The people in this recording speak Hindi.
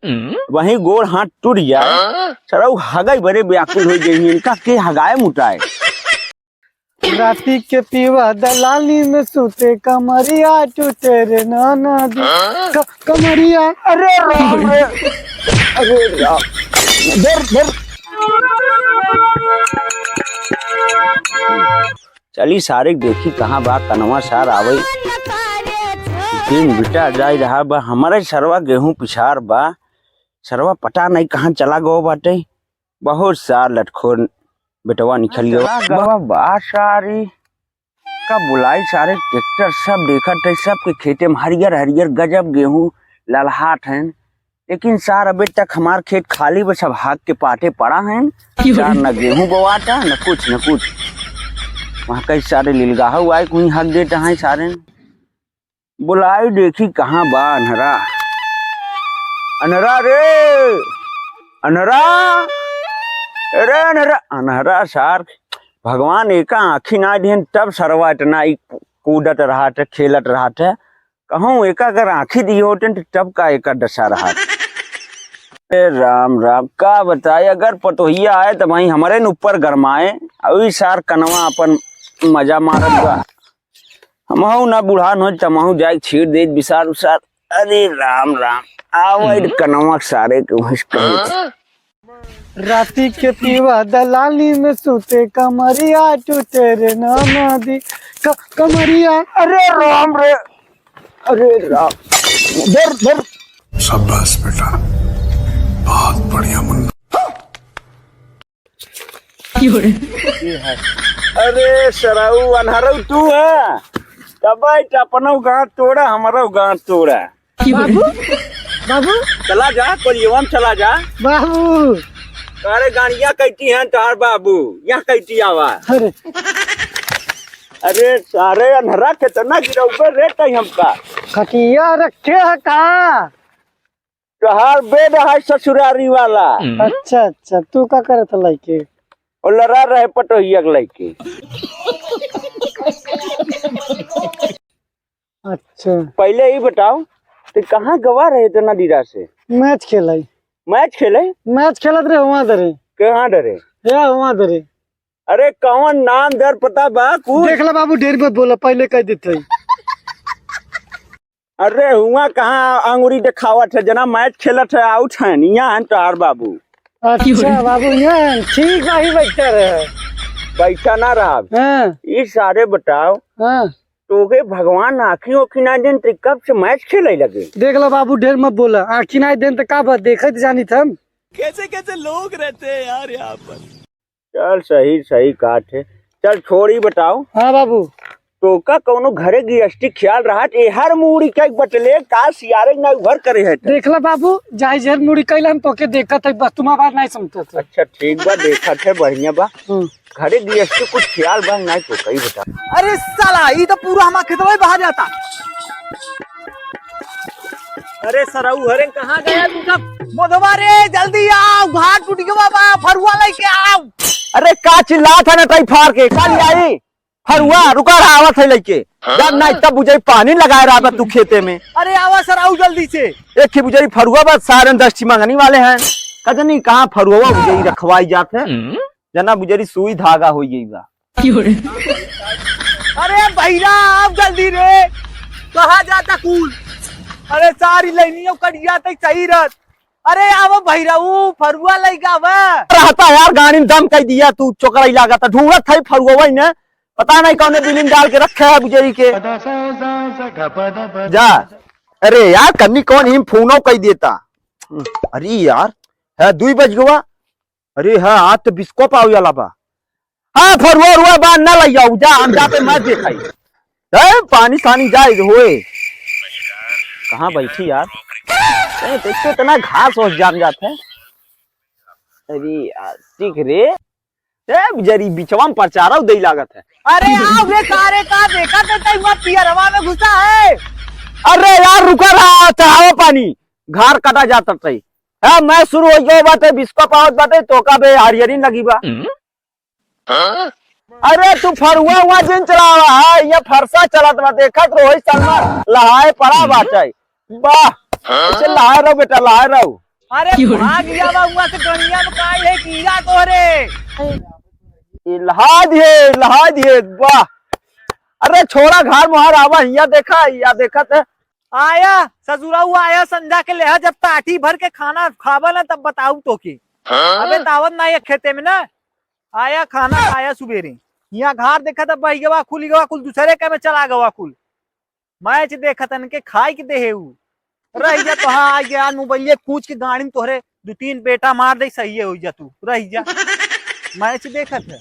वहीं गोड़ हाथ टूट जाए सर हगाई बड़े व्याकुल हो जाए इनका के हगाए मुटाए। राती के पीवा दलाली में सूते कमरिया टूटे रे नाना दी कमरिया। अरे राम रे, अरे राम, धर चली सारे देखी कहाँ बा कनवा सार आवे दिन बिटा जाए रहा बा हमारे सरवा गेहूं पिछार बा सरवा पता नहीं कहाँ चला गो बाटे बहुत सार लटखोर बेटवा निकल गया बा सारी का बुलाई सारे ट्रैक्टर सब देखा सब के खेते में हरियर हरियर गजब गेहूं ललहाट हैं लेकिन सार अभी तक हमार खेत खाली बस अब हाथ के पाटे पड़ा है न गेहूं बोवाता न कुछ वहाँ कई सारे लीलगाह आए कोई हक देता है सारे बुलाई देखी कहाँ बा अनहरा अनहरा रे अनहरा अरे अनहरा अनहरा सार भगवान एका आँखी ना दिहन तब सरवा इतना कूदत रहा था खेलत रहा था कहूँ एका अगर आँखी दी होते तब का एका दशा रहा राम राम का बताए अगर पतोहिया आए तो वही हमारे न ऊपर गरमाए अभी सार कनवा अपन मजा मारत बा हमहू ना बूढ़ा न तमहू जाए छीड़ दे विसार उसार। अरे राम राम आवे कनवा सारे के राती के पीवा दलाली में सूते कमरिया टूटे रे नाना दी कमरिया। अरे राम रे, अरे राम, धर शाबाश बेटा बहुत बढ़िया मुन्ना। अरे सराऊ अनहरऊ तू है तब अपना गाँव तोड़ा हमारा गाँव तोड़ा। बाबू बाबू चला जा कोलियम चला जा बाबू। अरे गाड़िया कैती हैं तार बाबू यहाँ कैती आवा। अरे सारे अनहरा कितना गिरौबे रेट है हमका खटिया रखे है कहाँ तोहार बेड है ससुरारी वाला। अच्छा तू का करे था लड़के और लड़ा रहे पटोहिया लड़के। अच्छा पहले ही बताओ तो कहाँ गवा रहे थे नदीरा से मैच खेला मैच खेलत रहे वहाँ दरे कहाँ डरे या वहाँ दरे। अरे कौन नाम दर पता बा देख ला बाबू ढेर मत बोला पहले कह देते। अरे हुआ कहाँ अंगूरी दिखावत है जना मैच खेलत है आउट है यहाँ तार बाबू। अच्छा बाबू यहाँ ठीक है बैठा रहे बैठा ना रहा ये सारे बताओ तो भगवान आँखी ओखी ना देन तो कब से मैच खेले लगे। देख लो बाबू ढेर मत बोला आँखी ना देन तो का बात देखत जानी थम कैसे लोग रहते हैं यार यहाँ पर। चल सही काट है चल छोड़ी बताओ। हाँ बाबू तो का कौनो घरे गृहस्थी ख्याल रहा हर मुड़ी का बटले का सियारे ना घर करे है। देख लो बाबू जाय जहर मुड़ी कैला हम तोके देखा था बस तुम बात नहीं समझते थे। अच्छा ठीक बा देखा थे बढ़िया बा घरे गृहस्थी कुछ ख्याल बा नहीं तो कही बता। अरे साला ये तो पूरा हमारा खेतवा बाहर जाता। अरे सराऊ हरे कहाँ गया तू सब मोदवा रे जल्दी आओ घाट टूट गया बाबा फरुआ लेके आओ। अरे का चिल्ला था ना तई फार के का आई फरुआ रुका रहा आवत है लेके जब ना इतना बुझाई पानी लगाए रहा तू खेते में। अरे आवा सर आओ जल्दी से एक ही बुझाई फरुआ बस सारे दस्ती मंगनी वाले हैं कदनी कहाँ फरुआ बुझाई रखवाई जाते हैं जना बुझारी सुई धागा हो जाएगा। अरे भैया आप जल्दी रे कहा जाता कूल। अरे सारी लाइनियों कट जाते सही रत। अरे आवो भैया वो फरुआ लेगा रहता यार गाड़ी में दम कह दिया तू चोकड़ा लगा था ढूंढत है फरुआ वही ने पता नहीं कौन बिलिंग डाल के रखे है बुझारी के जा। अरे यार कन्नी कौन हिम फोनो कह देता। अरे यार है 2 बज गवा। अरे हाँ आज तो बिस्को पाओ वाला बा। हाँ फरुआ बा न लग जाओ जा हम जाते मत देखाई पानी सानी जाए होए कहाँ बैठी यार तो इतना घास हो जाम जाता है। अरे यार ठीक रे जरी बिचवा में प्रचार दे लागत है। अरे आओ रे कारे का देखा तो वहाँ पियरवा में घुसा है। अरे यार रुका रहा चढ़ाओ पानी घर कटा जाता है मैं शुरू हो गया बात है बिस्को पावत बात तो का बे हरियरी लगी बा। अरे तू फरुआ हुआ जिन चलावा है ये फरसा चलत बा देखत रोहित शर्मा लहाए पड़ा बाटे वाह लहाए रहो बेटा लहाए रहो अरे भाग लिया बा हुआ से गणिया में काय है कीड़ा तोहरे। लहा दिए वाह। अरे छोड़ा घर मुहार आवा हिया देखा थे। आया ससुरा हुआ आया संजा के ले जब ताटी भर के खाना खावा ना तब बताऊ तो के। अबे दावत ना ये खेते में ना आया खाना खाया सुबेरे यहाँ घर देखा था बही गवा खुली गवा कुल दूसरे के में चला गवा कुल मैच देखा तन के खाई के दे रह जा तो हाँ आ गया मोबाइल पूछ के गाड़ी में तोहरे 2-3 बेटा मार दे सही हो जा तू रह जा मैच देखा था।